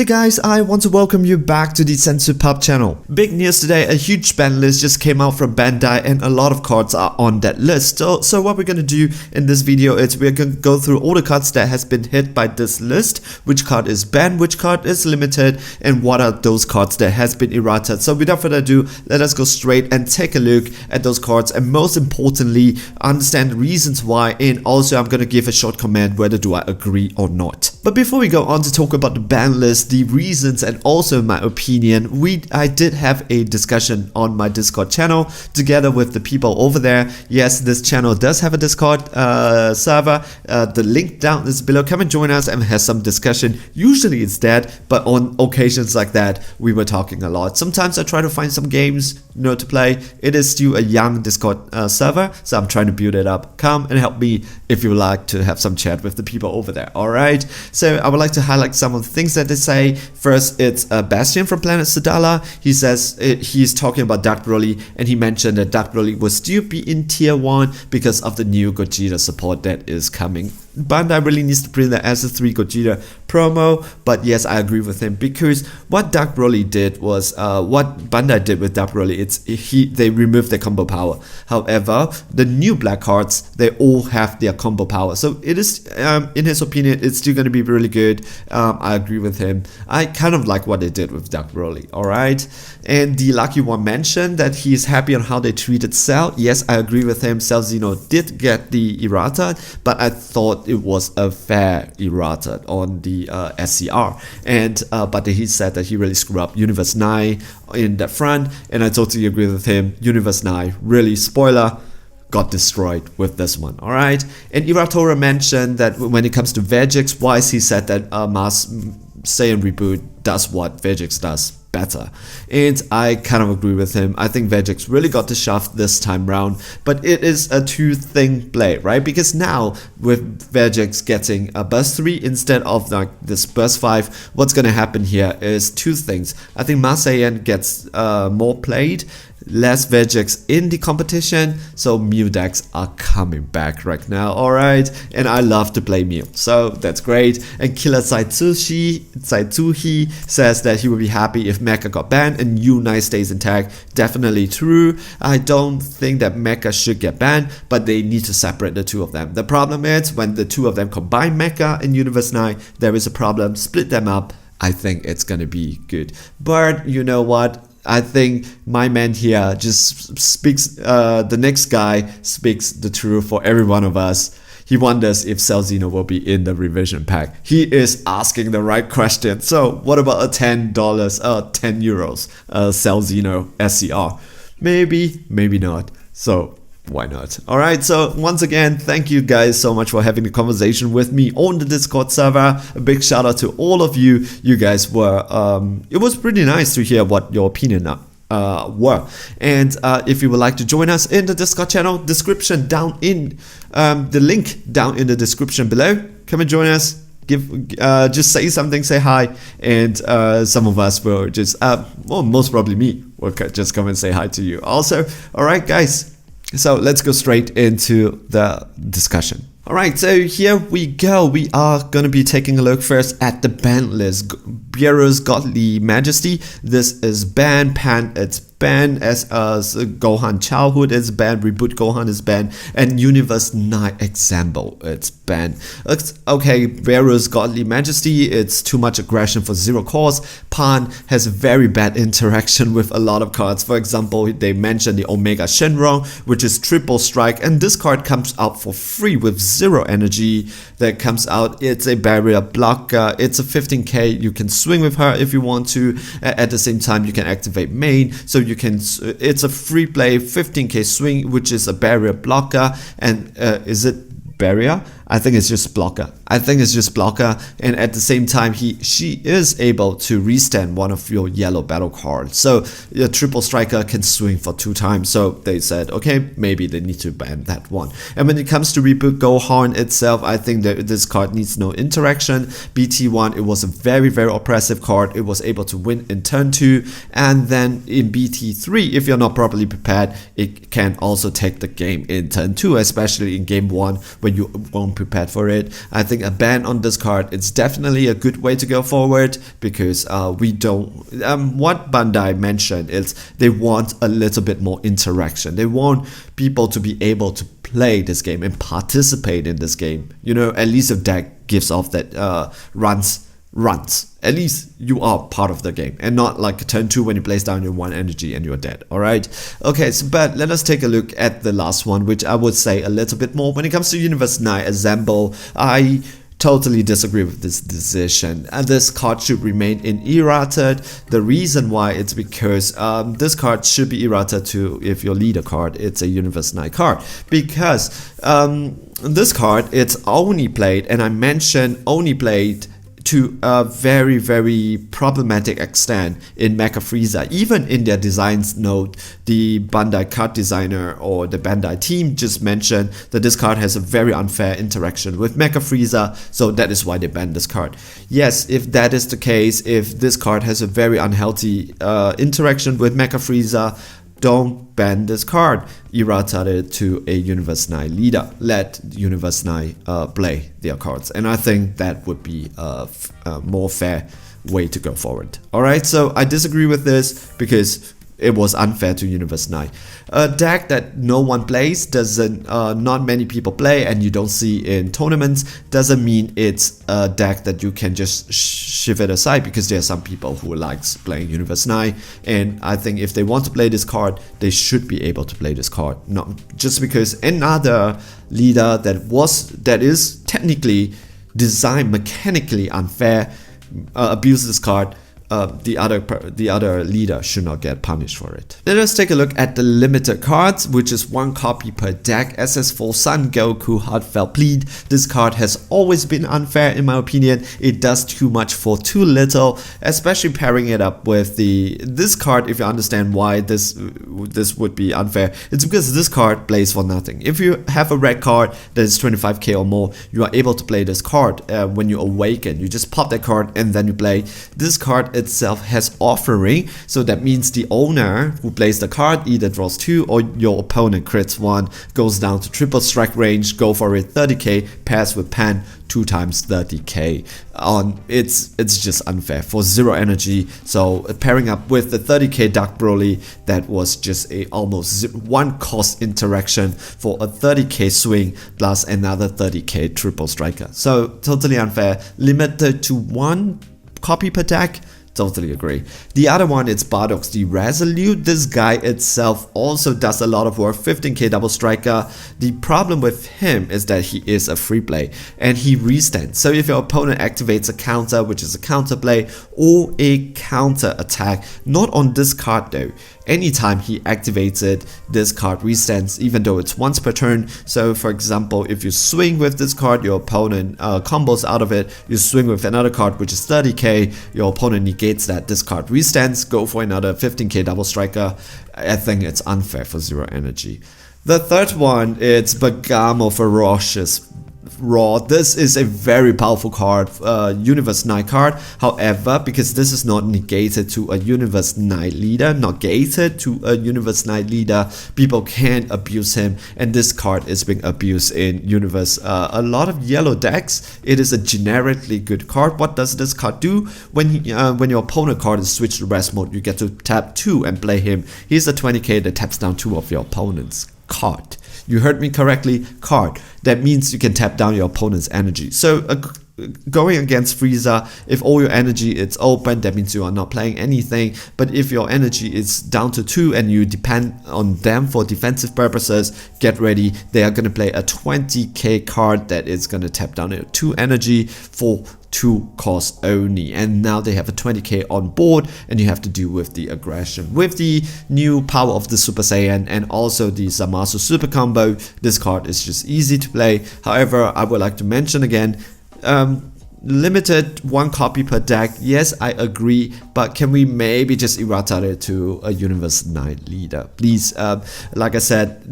Hey guys, I want to welcome you back to the Sensu Pub channel. Big news today, a huge ban list just came out from Bandai and a lot of cards are on that list. So what we're gonna do in this video is we're gonna go through all the cards that has been hit by this list, which card is banned, which card is limited, and what are those cards that has been errated. So without further ado, let us go straight and take a look at those cards and most importantly, understand the reasons why, and also I'm gonna give a short comment whether do I agree or not. But before we go on to talk about the ban list, the reasons and also my opinion, I did have a discussion on my Discord channel together with the people over there. Yes, this channel does have a Discord server. The link down is below. Come and join us and have some discussion. Usually it's dead, but on occasions like that we were talking a lot. Sometimes I try to find some games to play. It is still a young Discord server, so I'm trying to build it up. Come and help me if you would like to have some chat with the people over there. Alright, so I would like to highlight some of the things that they say. First, it's Bastian from Planet Sedala. He says he's talking about Dark Broly, and he mentioned that Dark Broly will still be in tier 1 because of the new Gogeta support that is coming. Bandai really needs to bring the S3 Gogeta promo, but yes, I agree with him because what Dark Broly did was what Bandai did with Dark Broly. They removed their combo power. However, the new black cards, they all have their combo power. So it is, in his opinion, it's still going to be really good. I agree with him. I kind of like what they did with Dark Broly. All right, and the Lucky One mentioned that he is happy on how they treated Cell. Yes, I agree with him. Cell Xeno did get the errata, but I thought it was a fair errata on the SCR, and but he said that he really screwed up Universe 9 in that front, and I totally agree with him. Universe 9 really, spoiler, got destroyed with this one. Alright, and Iratora mentioned that when it comes to Vegex wise, he said that Mass Saiyan Reboot does what Vegex does better, and I kind of agree with him. I think Vegex really got the shaft this time round, but it is a two-thing play, right? Because now with Vegex getting a burst 3 instead of like this burst 5, what's gonna happen here is two things. I think Masayan gets more played, less Vegex in the competition, so Mew decks are coming back right now. Alright, and I love to play Mew, so that's great. And Killer Saitsuhi says that he would be happy if Mecha got banned and U9 stays intact. Definitely true. I don't think that Mecha should get banned, but they need to separate the two of them. The problem is when the two of them combine Mecha and Universe 9, there is a problem. Split them up. I think it's gonna be good. But you know what? I think my man here just speaks, the next guy speaks the truth for every one of us. He wonders if Cell Xeno will be in the revision pack. He is asking the right question. So what about a $10, 10 euros Cell Xeno SCR? Maybe, maybe not. So why not? Alright, so once again, thank you guys so much for having the conversation with me on the Discord server. A big shout out to all of you. You guys were, it was pretty nice to hear what your opinion were. And if you would like to join us in the Discord channel, description down in, the link down in the description below. Come and join us. Just say something, say hi, and some of us will just, well, most probably me, will just come and say hi to you also. Alright guys, so let's go straight into the discussion. Alright, so here we go. We are going to be taking a look first at the ban list. Biero's Godly Majesty, this is banned. Pan, it's banned. As Gohan Childhood is banned. Reboot Gohan is banned. And Universe 9 Example, it's banned. Okay, Biero's Godly Majesty, it's too much aggression for zero cause. Pan has very bad interaction with a lot of cards. For example, they mentioned the Omega Shenron, which is triple strike, and this card comes out for free with zero energy. That comes out, it's a barrier blocker, it's a 15k, you can swing with her if you want to. At the same time, you can activate main, so you can, it's a free play 15k swing, which is a barrier blocker. And is it barrier? I think it's just blocker. And at the same time, she is able to restand one of your yellow battle cards. So your triple striker can swing for 2 times. So they said, okay, maybe they need to ban that one. And when it comes to Reboot Gohan itself, I think that this card needs no interaction. BT1, it was a very, very oppressive card. It was able to win in turn 2. And then in BT3, if you're not properly prepared, it can also take the game in turn 2, especially in game 1 when you won't prepared for it. I think a ban on this card, it's definitely a good way to go forward, because we don't, what Bandai mentioned is they want a little bit more interaction. They want people to be able to play this game and participate in this game. You know, at least if deck gives off that runs, at least you are part of the game, and not like turn 2 when you place down your 1 energy and you're dead. Alright, okay, so but let us take a look at the last one, which I would say a little bit more. When it comes to Universe 9 Assemble, I totally disagree with this decision. And this card should remain in errata. The reason why, it's because this card should be errata too. If your leader card, it's a Universe 9 card, because this card, it's only played, and I mentioned only played to a very, very problematic extent in Mecha Frieza. Even in their designs note, the Bandai card designer or the Bandai team just mentioned that this card has a very unfair interaction with Mecha Frieza, so that is why they banned this card. Yes, if that is the case, if this card has a very unhealthy interaction with Mecha Frieza, don't ban this card. Errata it to a Universe 9 leader. Let Universe 9 play their cards. And I think that would be a more fair way to go forward. Alright, so I disagree with this because it was unfair to Universe 9. A deck that no one plays, doesn't, not many people play, and you don't see in tournaments, doesn't mean it's a deck that you can just shift it aside, because there are some people who likes playing Universe 9, and I think if they want to play this card, they should be able to play this card. Not just because another leader that is technically designed mechanically unfair abuses this card. The other leader should not get punished for it. Let us take a look at the limited cards, which is 1 copy per deck. SS4 Son Goku Heartfelt Plead. This card has always been unfair in my opinion. It does too much for too little, especially pairing it up with this card. If you understand why this would be unfair, it's because this card plays for nothing. If you have a red card that is 25k or more, you are able to play this card when you awaken. You just pop that card and then you play. This card itself has offering, so that means the owner who plays the card either draws 2 or your opponent crits 1, goes down to triple strike range, go for it 30k, pairs with Pan 2 times 30k. It's just unfair for 0 energy. So pairing up with the 30k Dark Broly, that was just a almost 1 cost interaction for a 30k swing plus another 30k triple striker. So totally unfair. Limited to 1 copy per deck. Totally agree. The other one is Bardox the Resolute. This guy itself also does a lot of work. 15k double striker. The problem with him is that he is a free play and he restands. So if your opponent activates a counter, which is a counter play or a counter attack, not on this card though, anytime he activates it, this card restands, even though it's once per turn. So for example, if you swing with this card, your opponent combos out of it, you swing with another card which is 30k, your opponent negates that, this card restands, go for another 15k double striker. I think it's unfair for 0 energy. The third one, it's Bergamo Ferocious Raw. This is a very powerful card, Universe 9 card. However, because this is not negated to a Universe 9 leader, people can abuse him, and this card is being abused in Universe a lot of yellow decks. It is a generically good card. What does this card do? When your opponent card is switched to rest mode, you get to tap 2 and play him. He's a 20k that taps down 2 of your opponent's card. You heard me correctly, card. That means you can tap down your opponent's energy. So going against Frieza, if all your energy is open, that means you are not playing anything. But if your energy is down to 2 and you depend on them for defensive purposes, get ready. They are going to play a 20k card that is going to tap down your 2 energy for 2 costs only, and now they have a 20k on board, and you have to deal with the aggression. With the new power of the Super Saiyan and also the Zamasu super combo, this card is just easy to play. However, I would like to mention again, limited 1 copy per deck. Yes, I agree, but can we maybe just errata it to a Universe 9 leader, please? Like I said,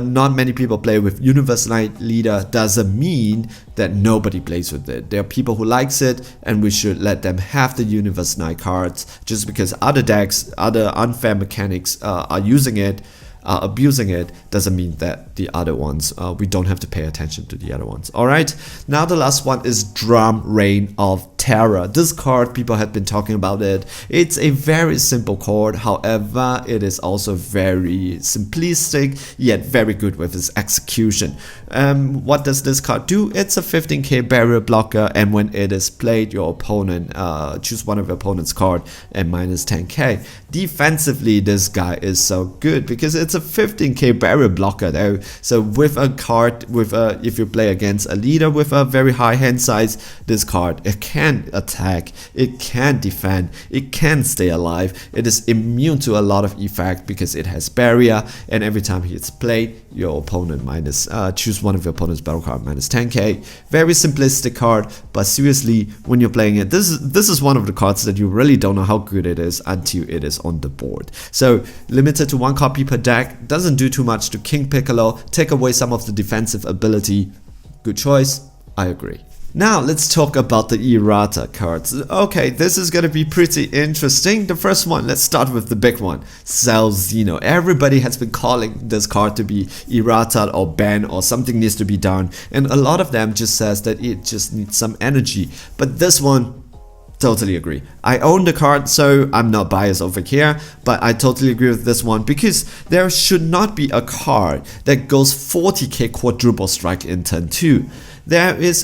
not many people play with Universe 9 leader. Doesn't mean that nobody plays with it. There are people who likes it, and we should let them have the Universe 9 cards. Just because other decks, other unfair mechanics are using it, are abusing it, doesn't mean that the other ones, we don't have to pay attention to the other ones. Alright, now the last one is Drum Reign of Terror. This card, people have been talking about it. It's a very simple card, however, it is also very simplistic, yet very good with its execution. What does this card do? It's a 15k barrier blocker, and when it is played, your opponent, choose one of your opponent's card and minus 10k. Defensively, this guy is so good because it's a 15k barrier blocker though. So with a card, if you play against a leader with a very high hand size, this card, it can attack, it can defend, it can stay alive, it is immune to a lot of effect because it has barrier, and every time it's played, your opponent choose one of your opponent's battle card minus 10k. Very simplistic card, but seriously, when you're playing it, this is one of the cards that you really don't know how good it is until it is on the board. So limited to 1 copy per deck, doesn't do too much to King Piccolo, take away some of the defensive ability. Good choice, I agree. Now let's talk about the Errata cards. Okay, this is gonna be pretty interesting. The first one, let's start with the big one, Xeno. Everybody has been calling this card to be Errata or ban or something needs to be done, and a lot of them just says that it just needs some energy. But this one, totally agree. I own the card, so I'm not biased over here, but I totally agree with this one because there should not be a card that goes 40k quadruple strike in turn 2. There is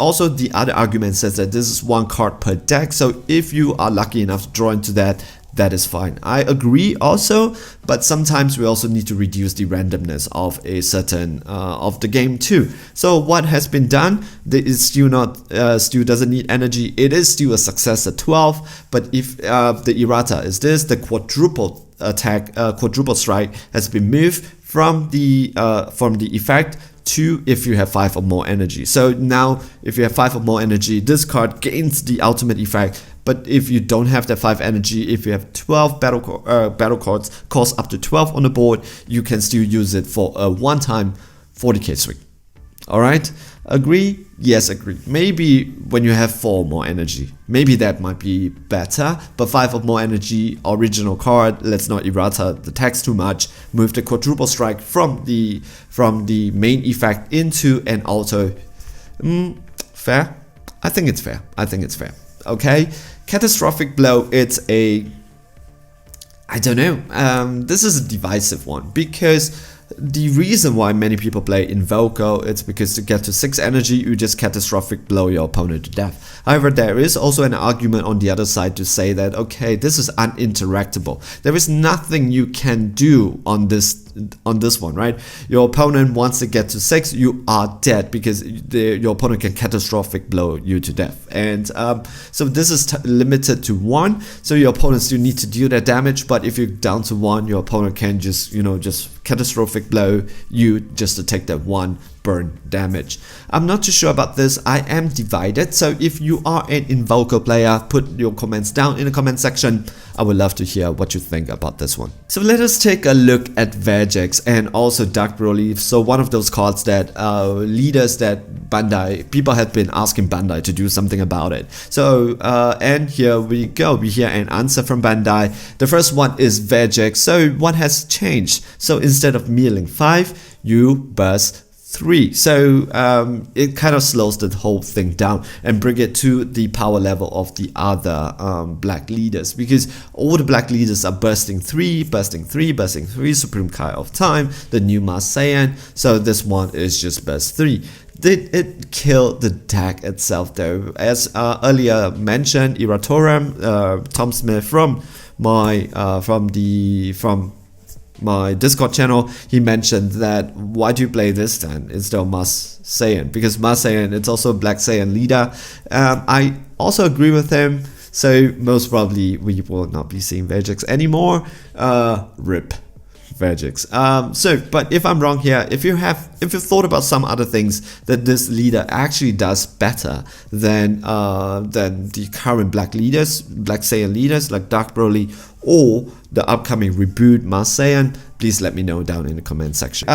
also the other argument says that this is 1 card per deck, so if you are lucky enough to draw into that, that is fine. I agree also, but sometimes we also need to reduce the randomness of a certain of the game too. So what has been done, is still doesn't need energy. It is still a success at 12, but if the Errata is this, the quadruple attack, quadruple strike has been moved from the effect to if you have 5 or more energy. So now if you have 5 or more energy, this card gains the ultimate effect. But if you don't have that 5 energy, if you have 12 battle cards, cost up to 12 on the board, you can still use it for a one-time 40k swing. Alright, agree? Yes, agree. Maybe when you have 4 more energy, maybe that might be better, but 5 or more energy, original card, let's not errata the text too much, move the quadruple strike from the main effect into an auto. Fair? I think it's fair. Okay, catastrophic blow, it's a, I don't know, this is a divisive one because the reason why many people play Invoco, it's because to get to 6 energy, you just catastrophic blow your opponent to death. However, there is also an argument on the other side to say that, okay, this is uninteractable. There is nothing you can do on this one, right? Your opponent, once they get to 6, you are dead because your opponent can catastrophic blow you to death. And so this is limited to 1, so your opponent still need to deal that damage, but if you're down to 1, your opponent can just, just catastrophic blow you just to take that 1 burn damage. I'm not too sure about this. I am divided, so if you are an Invoco player, put your comments down in the comment section. I would love to hear what you think about this one. So let us take a look at Vegex and also Dark Broly. So one of those cards that leaders that people have been asking Bandai to do something about it. So and here we go, we hear an answer from Bandai. The first one is Vegex. So what has changed? So instead of milling 5, you burst 3. So it kind of slows the whole thing down and bring it to the power level of the other black leaders, because all the black leaders are bursting 3, Supreme Kai of Time, the new Saiyan. So this one is just burst 3. Did it kill the deck itself though? As earlier mentioned, Iratorum, Tom Smith from my Discord channel, he mentioned that why do you play this then instead of Saiyan? Because Saiyan, it's also a black Saiyan leader. I also agree with him. So most probably we will not be seeing Vegex anymore. RIP Vegex. But if I'm wrong here, if you thought about some other things that this leader actually does better than the current black Saiyan leaders like Dark Broly or the upcoming reboot Saiyan, please let me know down in the comment section.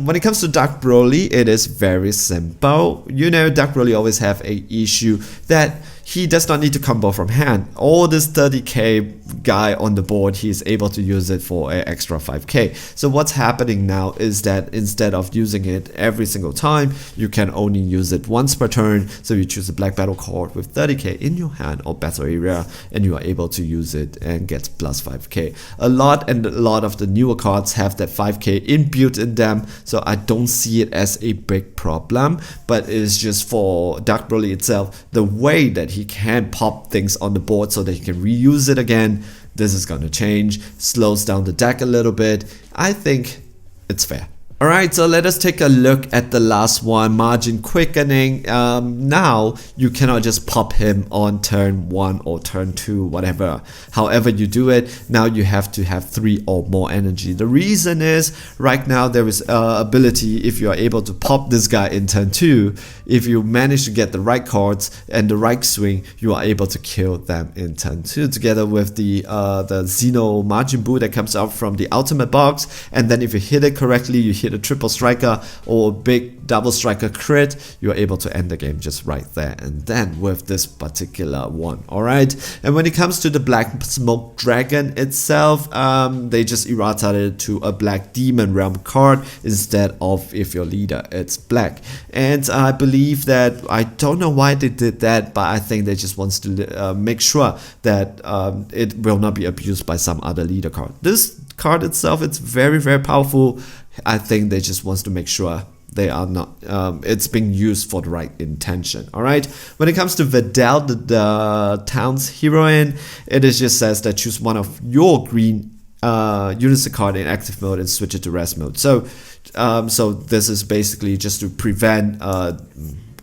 When it comes to Dark Broly, it is very simple. Dark Broly always have a issue that he does not need to combo from hand. All this 30k guy on the board, he is able to use it for an extra 5k. So what's happening now is that instead of using it every single time, you can only use it once per turn. So you choose a black battle card with 30k in your hand or battle area, and you are able to use it and get plus 5k. A lot of the newer cards have that 5k inbuilt in them, so I don't see it as a big problem. But it's just for Dark Broly itself, the way that he can pop things on the board so that he can reuse it again, this is gonna change, slows down the deck a little bit. I think it's fair. Alright, so let us take a look at the last one, Margin Quickening. Now, you cannot just pop him on turn 1 or turn 2, whatever. However you do it, now you have to have 3 or more energy. The reason is, right now there is ability, if you are able to pop this guy in turn 2, if you manage to get the right cards and the right swing, you are able to kill them in turn 2, together with the Xeno Margin Boo that comes out from the ultimate box. And then if you hit it correctly, you hit a triple striker or a big double striker crit, you're able to end the game just right there and then with this particular one. Alright, and when it comes to the Black Smoke Dragon itself, they just errata it to a Black Demon Realm card instead of if your leader it's black. And I believe that, I don't know why they did that, but I think they just wants to make sure that it will not be abused by some other leader card. This card itself, it's very, very powerful. I think they just wants to make sure they are not, it's being used for the right intention. Alright, when it comes to Videl, the town's heroine, it just says that choose one of your green units card in active mode and switch it to rest mode. So, so this is basically just to prevent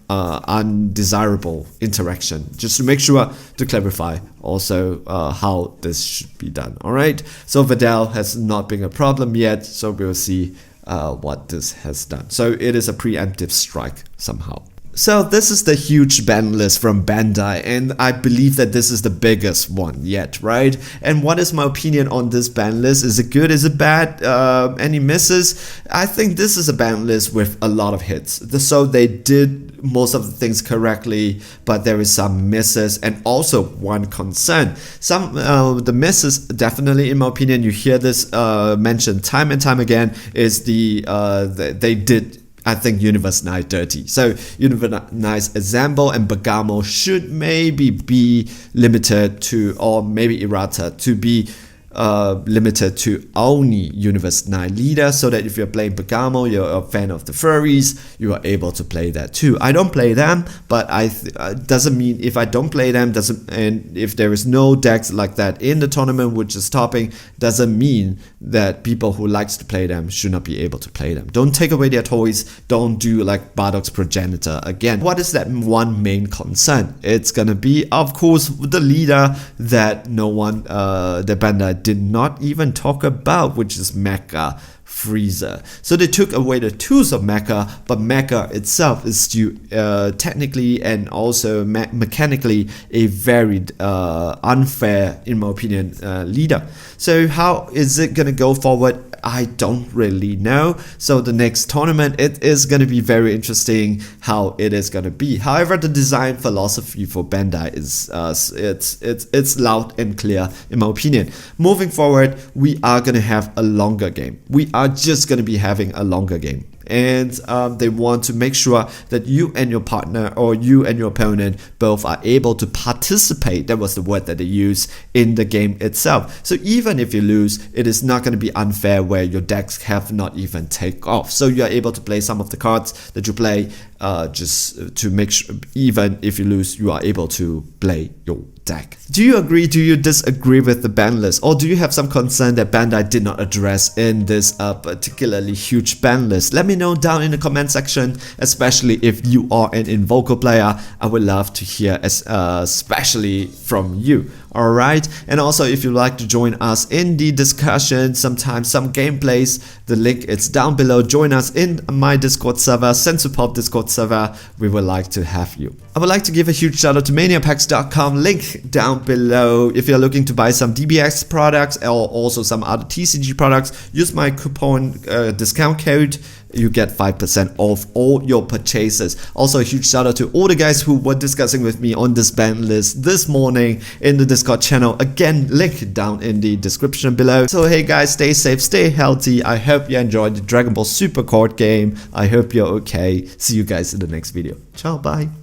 undesirable interaction, just to make sure to clarify also how this should be done. Alright, so Videl has not been a problem yet, so we'll see what this has done. So it is a preemptive strike somehow. So this is the huge ban list from Bandai, and I believe that this is the biggest one yet, right? And what is my opinion on this ban list? Is it good? Is it bad? Any misses? I think this is a ban list with a lot of hits. So they did most of the things correctly, but there is some misses and also one concern. Some the misses, definitely in my opinion, you hear this mentioned time and time again, is they did, I think, Universe 9 dirty. So Universe 9's Example and Bergamo should maybe be limited to, or maybe errata to be limited to only Universe 9 leader, so that if you're playing Bergamo, you're a fan of the Flurries, you are able to play that too. I don't play them, but doesn't mean if I don't play them, and if there is no decks like that in the tournament which is topping, doesn't mean that people who likes to play them should not be able to play them. Don't take away their toys, don't do like Bardock's Progenitor again. What is that one main concern? It's gonna be, of course, the leader that no one, the Bandai did not even talk about, which is Mecha Freezer. So they took away the tools of Mecha, but Mecha itself is still technically and also mechanically a very unfair, in my opinion, leader. So how is it gonna go forward? I don't really know. So the next tournament, it is going to be very interesting how it is going to be. However, the design philosophy for Bandai is it's loud and clear, in my opinion. Moving forward, we are going to have a longer game. We are just going to be having a longer game. And they want to make sure that you and your partner or you and your opponent both are able to participate, that was the word that they used, in the game itself. So even if you lose, it is not going to be unfair where your decks have not even take off. So you are able to play some of the cards that you play just to make sure, even if you lose, you are able to play your deck. Do you agree? Do you disagree with the ban list? Or do you have some concern that Bandai did not address in this particularly huge ban list? Let me know down in the comment section, especially if you are an Invoker player. I would love to hear especially from you. Alright, and also if you'd like to join us in the discussion, sometimes some gameplays, the link is down below. Join us in my Discord server, Xeno Discord server. We would like to have you. I would like to give a huge shout out to maniapacks.com, link down below. If you're looking to buy some DBX products or also some other TCG products, use my coupon discount code you get 5% off all your purchases. Also, a huge shout out to all the guys who were discussing with me on this ban list this morning in the Discord channel. Again, link down in the description below. So hey guys, stay safe, stay healthy. I hope you enjoyed the Dragon Ball Super card game. I hope you're okay. See you guys in the next video. Ciao, bye.